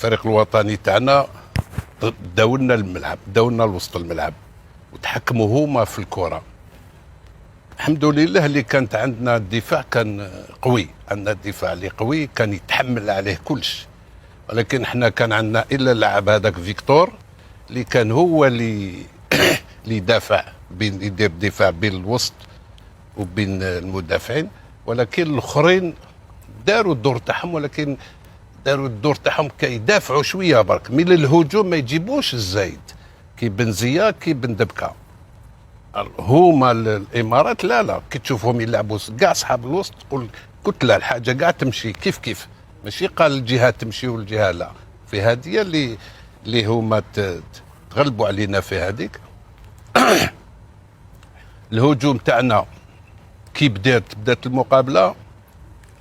الفريق الوطني تاعنا داولنا الملعب، داولنا لوسط الملعب وتحكموا هما في الكره. الحمد لله اللي كانت عندنا الدفاع كان قوي، عندنا الدفاع اللي قوي كان يتحمل عليه كلش، ولكن احنا كان عندنا الا اللاعب هذاك فيكتور اللي كان هو اللي اللي يدافع، بين يدير دفاع بين الوسط وبين المدافعين، ولكن الاخرين داروا الدور تاعهم، ولكن داروا الدور تاعهم كيدافعوا شويه برك، من الهجوم ما يجيبوش الزايد كي بنزيا كي بندبكه. هما الامارات لا كي تشوفهم يلعبوا كاع صحاب الوسط تقول كتله الحاجه كاع تمشي كيف ماشي قال الجهه تمشي والجهه لا. في هذه اللي هما تغلبوا علينا في هذيك. الهجوم تاعنا كي بدات المقابله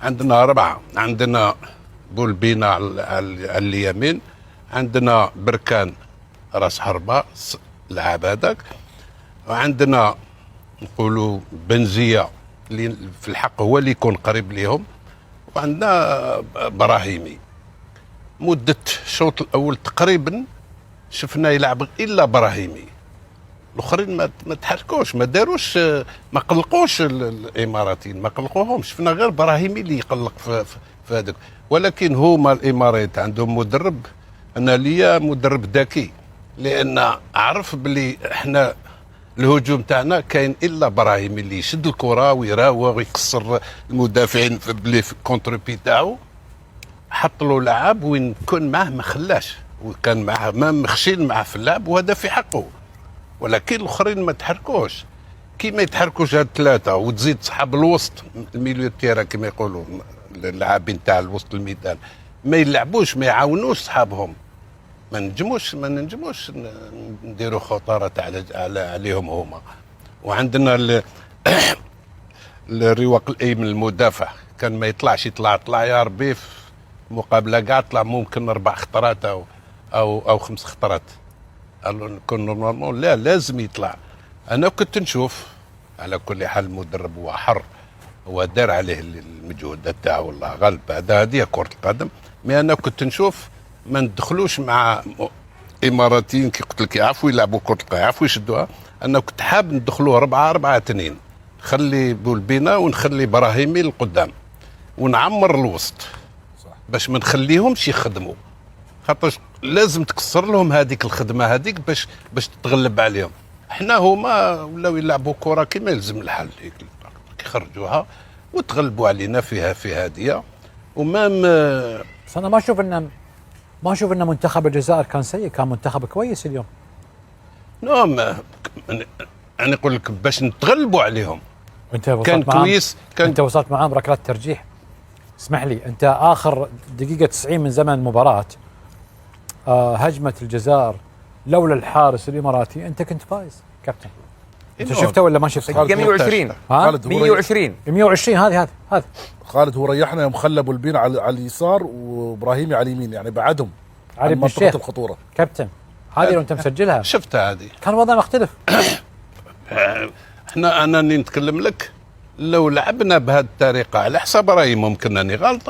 عندنا 4، عندنا بولبينا على اليمين، عندنا بركان راس حربه لعب هذاك، وعندنا نقولوا بنزيه اللي في الحق هو اللي يكون قريب ليهم، وعندنا براهيمي. مده الشوط الاول تقريبا شفنا يلعب الا براهيمي، الاخرين ما تحركوش، ما داروش، ما قلقوش الاماراتيين، ما قلقوهمش، شفنا غير براهيمي اللي يقلق في هذاك. ولكن هما الامارات عندهم مدرب، انا ليا مدرب ذكي، لان عرف بلي احنا الهجوم تاعنا كاين الا براهيمي اللي يشد الكره ويراوغ ويكسر المدافعين في الكونتر بي تاعو. حط له لعاب وين كان معاه ما خلاش، وكان معاه ما مخشين معاه في اللعب، وهذا في حقه. ولكن الاخرين ما تحركوش، كي ما يتحركوش هاد الثلاثه وتزيد صحاب الوسط الميليو تيرا كما يقولوا اللاعبين تاع الوسط الميدان ما يلعبوش، ما يعاونوش صحابهم، ما ننجموش نديروا خطاره عليهم هما. وعندنا الرواق الايمن المدافع كان ما يطلعش، يطلع يا ربي في مقابله كاع طلع ممكن 4 خطرات او 5 خطرات. كون نورمالمون لا لازم يطلع. انا كنت نشوف على كل حال المدرب هو حر، هو دار عليه المجهود تاعو والله غالب، هذه كرة القدم. مي انا كنت نشوف ما ندخلوش مع اماراتيين كي قلت لك يعرفوا يلعبوا كرة القدم، يعرفوا يشدوها. انا كنت حاب ندخلوا 4-4-2، نخلي بولبينا ونخلي براهيمي لقدام ونعمر الوسط باش ما نخليهمش يخدموا، خاطر لازم تكسر لهم هذيك الخدمه هذيك باش تتغلب عليهم. احنا هما ولاو يلعبوا كره كما يلزم الحال، يخرجوها وتغلبوا علينا في هذه. ومام بس انا ما اشوف ان منتخب الجزائر كان سيء، كان منتخب كويس اليوم. نعم، انا اقول لك باش نتغلبوا عليهم انت كان كويس. انت وصلت معاهم ركلات ترجيح. اسمح لي، انت اخر دقيقه 90 من زمن المباراه هجمه الجزائر لولا الحارس الاماراتي انت كنت فايز كابتن. انت شفته ولا ما شفته؟ 120 120 هذه خالد هو ريحنا يوم خلى بولبين على اليسار وابراهيمي على اليمين، يعني بعدهم علي عن منطقه الخطوره. كابتن هذه لو انت مسجلها شفتها هذه كان الوضع مختلف. انا نتكلم لك لو لعبنا بهذه الطريقه على حساب رايي ممكن اني غلط،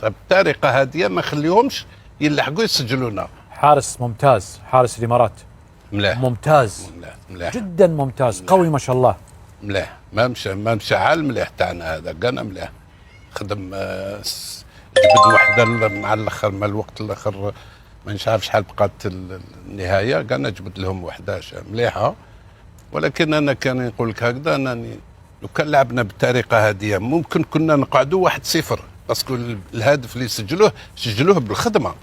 بالطريقه هذه ما خليهمش يلحقوا يسجلونا. حارس ممتاز، حارس الامارات ملاح ممتاز، ملاح جدا ممتاز، ملاح. قوي ما شاء الله، ملاح. ما مشى على المليح تاعنا هذا، كان ملاح، خدم جبد وحده مع الاخر، مع الوقت الاخر ما نعرف شحال بقات النهايه، كان جبد لهم وحده مليحه. ولكن انا كان نقول لك هكذا، انني لو كان لعبنا بالطريقه هذه ممكن كنا نقعدوا 1-0، باسكو الهدف اللي سجلوه بالخدمه،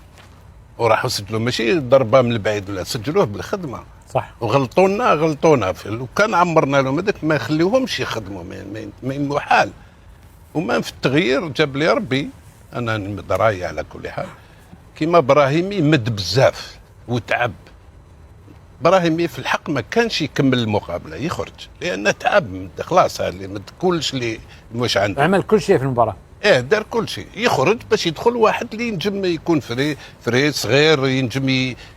وراحوا سجلوا ماشي ضربه من البعيد، ولا سجلوه بالخدمه صح. وغلطونا لو كان عمرنا لهم هذاك ما يخليوهمش يخدموا، من محال. وما في التغيير جاب لي ربي، انا نمد رايي على كل حال. كيما براهيمي مد بزاف وتعب، براهيمي في الحق ما كانش يكمل المقابله، يخرج لان تعب، خلاص اللي مد كلش اللي واش عنده، عمل كل شيء في المباراه، دار كل شيء، يخرج باش يدخل واحد اللي ينجم يكون فري صغير، ينجم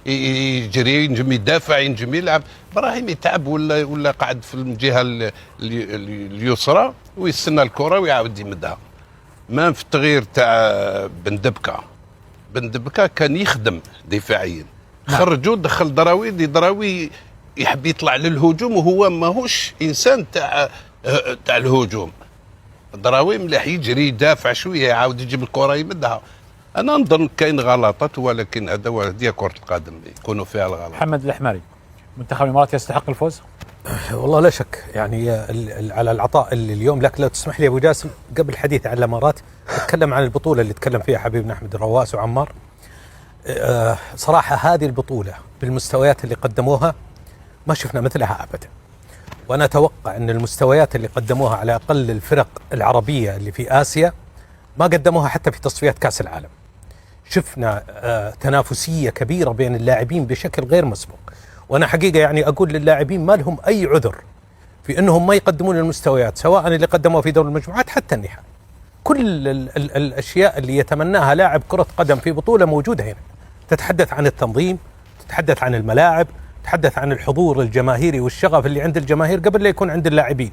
يجري، ينجم يدافع، ينجم يلعب. براهيم يتعب ولا قاعد في الجهه اليسرى ويستنى الكره ويعاود يمدها. ما في التغيير تاع بندبكه بن دبكة كان يخدم دفاعيا، خرجوا دخل دراوي يحب يطلع للهجوم وهو ماهوش انسان تاع الهجوم. دراوي مليح يجري يدافع شويه يعاود يجيب الكره يمدها. انا نظن كاين غلطات، ولكن هذه كره القدم يكونوا فيها الغلط. محمد الحماري، منتخب الامارات يستحق الفوز؟ والله لا شك، يعني على العطاء اللي اليوم. لكن لو تسمح لي ابو جاسم قبل الحديث عن الامارات اتكلم عن البطوله اللي تكلم فيها حبيبنا احمد الرواس وعمار. صراحه هذه البطوله بالمستويات اللي قدموها ما شفنا مثلها ابدا، وانا اتوقع ان المستويات اللي قدموها على اقل الفرق العربيه اللي في اسيا ما قدموها حتى في تصفيات كاس العالم. شفنا تنافسيه كبيره بين اللاعبين بشكل غير مسبوق، وانا حقيقه يعني اقول للاعبين ما لهم اي عذر في انهم ما يقدمون المستويات، سواء اللي قدموها في دور المجموعات حتى النهائي. كل الاشياء اللي يتمناها لاعب كره قدم في بطوله موجوده هنا. تتحدث عن التنظيم، تتحدث عن الملاعب، تتحدث عن الحضور الجماهيري والشغف اللي عند الجماهير قبل لا يكون عند اللاعبين.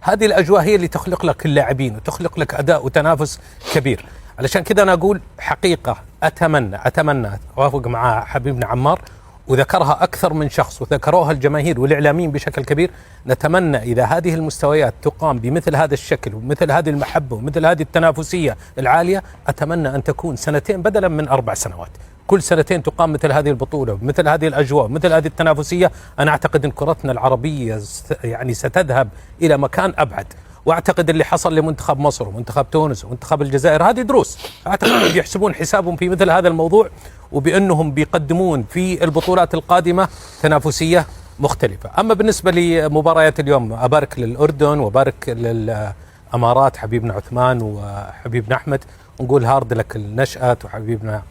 هذه الاجواء هي اللي تخلق لك اللاعبين وتخلق لك اداء وتنافس كبير. علشان كذا انا اقول حقيقه اتمنى اوافق مع حبيبنا عمار، وذكرها أكثر من شخص وذكروها الجماهير والإعلاميين بشكل كبير. نتمنى إذا هذه المستويات تقام بمثل هذا الشكل ومثل هذه المحبة ومثل هذه التنافسية العالية، أتمنى أن تكون سنتين بدلا من 4 سنوات. كل سنتين تقام مثل هذه البطولة ومثل هذه الأجواء ومثل هذه التنافسية. أنا أعتقد أن كرتنا العربية يعني ستذهب إلى مكان أبعد. واعتقد اللي حصل لمنتخب مصر ومنتخب تونس ومنتخب الجزائر هذه دروس. اعتقد يحسبون حسابهم في مثل هذا الموضوع، وبانهم بيقدمون في البطولات القادمه تنافسيه مختلفه. اما بالنسبه لمباريات اليوم، ابارك للاردن وبارك للامارات حبيبنا عثمان وحبيبنا احمد، ونقول هارد لك النشأت وحبيبنا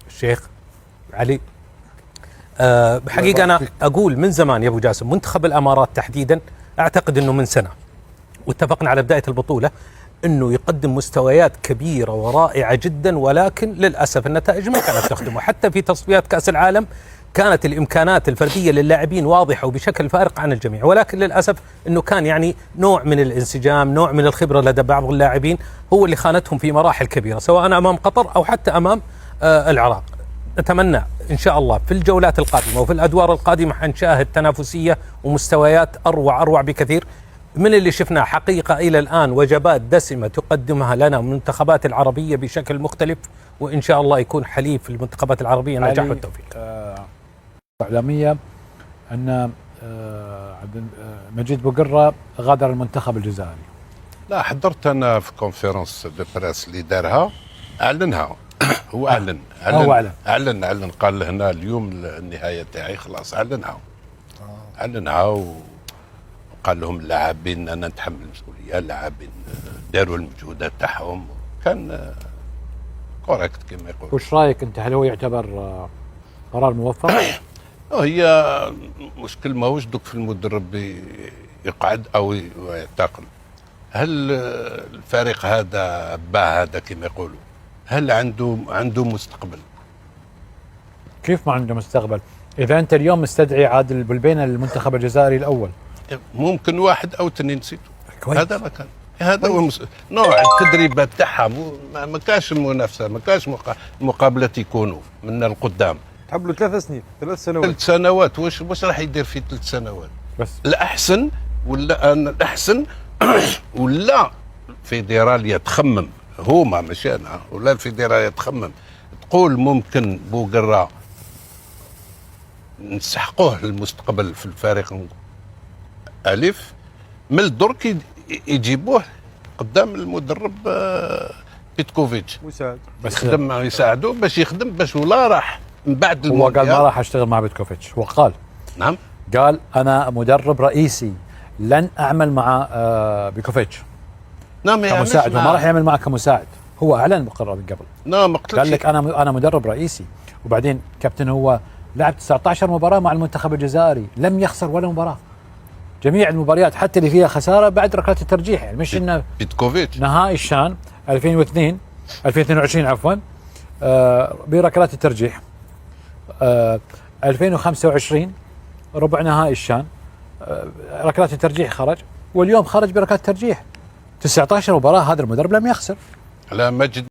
الشيخ علي. بحقيقه انا اقول من زمان يا ابو جاسم منتخب الامارات تحديدا، اعتقد انه من سنه واتفقنا على بداية البطولة أنه يقدم مستويات كبيرة ورائعة جدا، ولكن للأسف النتائج ما كانت تخدمه. حتى في تصفيات كأس العالم كانت الإمكانات الفردية للاعبين واضحة وبشكل فارق عن الجميع، ولكن للأسف أنه كان يعني نوع من الانسجام، نوع من الخبرة لدى بعض اللاعبين هو اللي خانتهم في مراحل كبيرة، سواء أمام قطر أو حتى أمام العراق. نتمنى إن شاء الله في الجولات القادمة وفي الأدوار القادمة حنشاهد تنافسية ومستويات أروع بكثير من اللي شفناه. حقيقة إلى الآن وجبات دسمة تقدمها لنا المنتخبات العربية بشكل مختلف، وإن شاء الله يكون حليف المنتخبات العربية نجاح والتوفيق. إعلامية أن مجيد بوقرة غادر المنتخب الجزائري. لا، حضرت أنا في كونفيرنس دو بريس اللي دارها، أعلنها. هو أعلن قال هنا اليوم النهاية تاعي خلاص. أعلنها وقال لهم اللاعبين أنا نتحمل المسؤولية. اللاعبين داروا المجهودات تاعهم، كان كوريكت كما يقول. وش رايك انت؟ هل هو يعتبر قرار موفق؟ هي مشكل ماهوش دوك في المدرب يقعد او يعتقل. هل الفريق هذا هذا كما يقولوا هل عنده مستقبل؟ كيف ما عنده مستقبل؟ اذا انت اليوم مستدعي عادل بلبينة للمنتخب الجزائري الاول، ممكن 1 أو 2 نسيته. هذا ما كان، هذا هو نوع التدريبات تاعها. ما كاش المنافسه، ما كاش مقابلات يكونوا من القدام. تحب 3 سنين 3 سنوات 3 سنوات. واش راح يدير في 3 سنوات؟ بس الاحسن ولا الفيدراليه تخمم، هما ماشي انا، ولا الفيدراليه تخمم تقول ممكن بوقرة نسحقوه المستقبل في الفريق ألف، من الدرك يجيبوه قدام المدرب بيتكوفيتش مساعد، بس يخدم يساعدوه باش يخدم، باش ولا راح من بعد هو قال ما راح اشتغل مع بيتكوفيتش. وقال نعم، قال انا مدرب رئيسي لن اعمل مع بيتكوفيتش نعم كمساعد، وما راح يعمل معه كمساعد. هو اعلن بقرار من قبل. نعم، قال لك انا مدرب رئيسي. وبعدين كابتن هو لعب 19 مباراه مع المنتخب الجزائري، لم يخسر ولا مباراه. جميع المباريات حتى اللي فيها خساره بعد ركلات الترجيح، يعني مش انه بيتكوفيتش نهائي الشان 2022 عفوا بركلات الترجيح، 2025 ربع نهائي الشان ركلات الترجيح خرج، واليوم خرج بركلات الترجيح. 19 مباراه هذا المدرب لم يخسر. على مجد